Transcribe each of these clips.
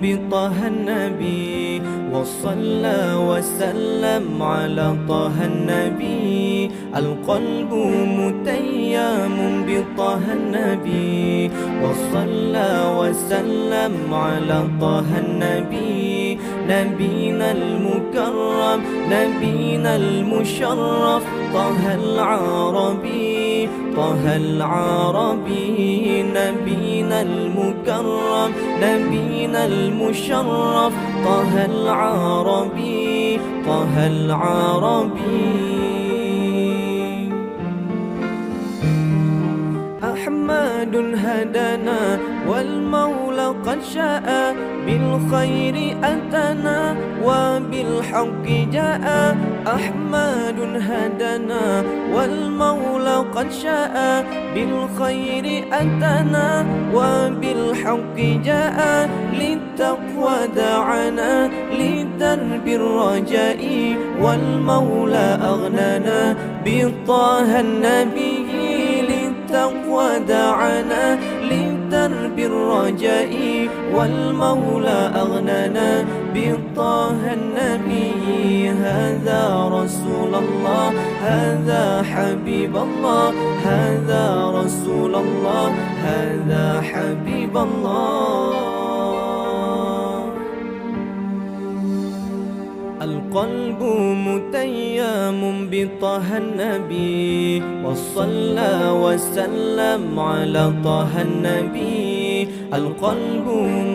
بطه النبي، وصلى وسلم على طه النبي. القلب متيم بطه النبي، وصلى وسلم على طه النبي. نبينا المكرم نبينا المشرف طه العربي، طه العربي. نبينا المكرم نبينا المشرف طه العربي، طه العربي. أحمد هدانا والمولى قد شاء، بالخير أتانا وبالحق جاء. أحمد هدانا والمولى قد شاء، بالخير أتانا وبالحق جاء. للتقوى دعانا لدرب الرجاء، والمولى أغنانا بطه النبي. للتقوى دعانا لدرب الرجاء، والمولى أغنانا بطه النبي. هذا رسول الله هذا حبيب الله، هذا رسول الله هذا حبيب الله. القلب متيم بطه النبي، وصلى وسلم على طه النبي. القلب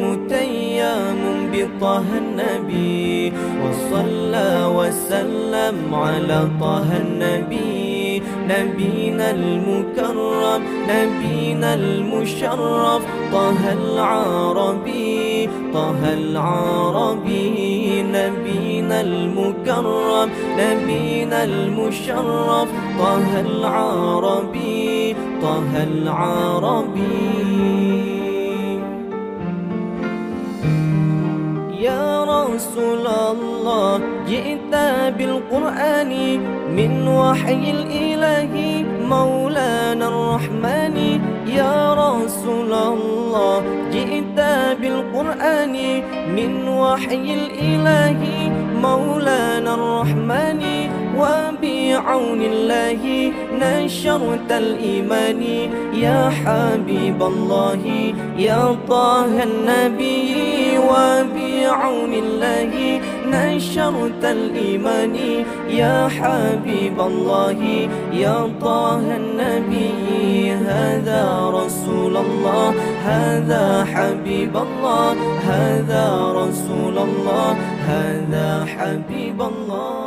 متيم بطه النبي، وصلى وسلم على طه النبي. نبينا المكرم نبينا المشرف طه العربي، طه العربي. نبينا المكرم نبينا المشرف طه العربي، طه العربي. يا رسول الله جئت بالقرآن من وحي الإله مولانا الرحمن. يا رسول الله جئت بالقرآن من وحي الإله مولانا الرحمن. وبعون الله نشرت الإيمان، يا حبيب الله يا طه النبي. وبعون الله نشرت الإيمان، يا حبيب الله يا طه النبي. هذا رسول الله هذا حبيب الله، هذا رسول الله هذا حبيب الله.